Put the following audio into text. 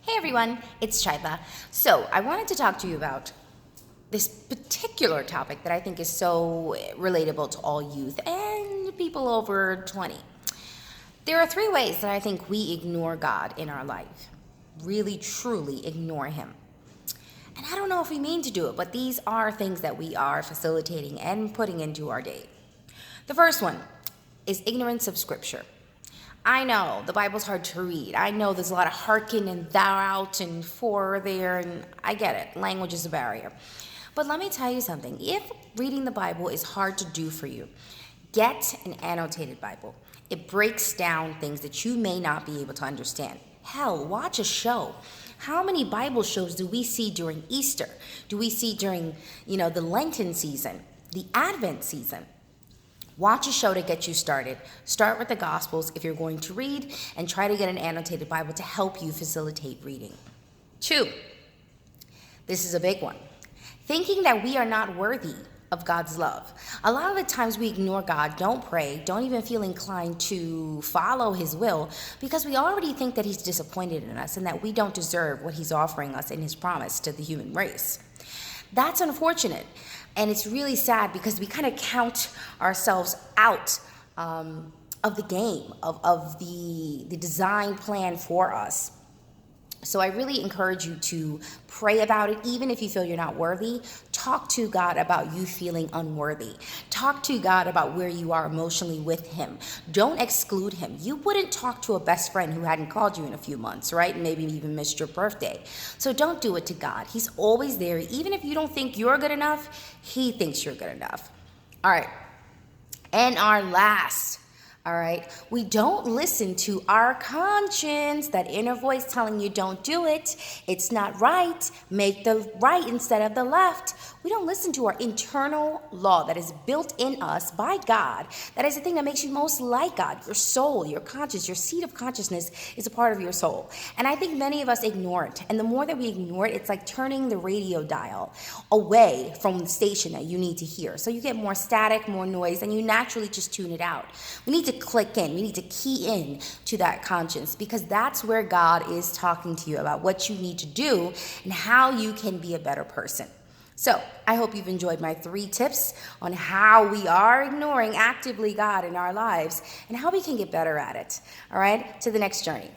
Hey everyone, it's Shaila. So, I wanted to talk to you about this particular topic that I think is so relatable to all youth and people over 20. There are three ways that I think we ignore God in our life. Really, truly ignore Him. And I don't know if we mean to do it, but these are things that we are facilitating and putting into our day. The first one is ignorance of Scripture. I know the Bible's hard to read. I know there's a lot of hearken and thou out and for there, and I get it. Language is a barrier. But let me tell you something. If reading the Bible is hard to do for you, get an annotated Bible. It breaks down things that you may not be able to understand. Hell, watch a show. How many Bible shows do we see during Easter? Do we see during, the Lenten season, the Advent season? Watch a show to get you started. Start with the Gospels if you're going to read, and try to get an annotated Bible to help you facilitate reading. 2, this is a big one. Thinking that we are not worthy of God's love. A lot of the times we ignore God, don't pray, don't even feel inclined to follow His will because we already think that He's disappointed in us and that we don't deserve what He's offering us in His promise to the human race. That's unfortunate. And it's really sad because we kind of count ourselves out of the game, of the design plan for us. So I really encourage you to pray about it, even if you feel you're not worthy. Talk to God about you feeling unworthy. Talk to God about where you are emotionally with Him. Don't exclude Him. You wouldn't talk to a best friend who hadn't called you in a few months, right? Maybe even missed your birthday. So don't do it to God. He's always there. Even if you don't think you're good enough, He thinks you're good enough. All right. And our last, all right, we don't listen to our conscience, that inner voice telling you don't do it. It's not right. Make the right instead of the left. We don't listen to our internal law that is built in us by God. That is the thing that makes you most like God. Your soul, your conscience, your seat of consciousness is a part of your soul. And I think many of us ignore it. And the more that we ignore it, it's like turning the radio dial away from the station that you need to hear. So you get more static, more noise, and you naturally just tune it out. We need to click in. We need to key in to that conscience because that's where God is talking to you about what you need to do and how you can be a better person. So I hope you've enjoyed my 3 tips on how we are ignoring actively God in our lives and how we can get better at it. All right, to the next journey.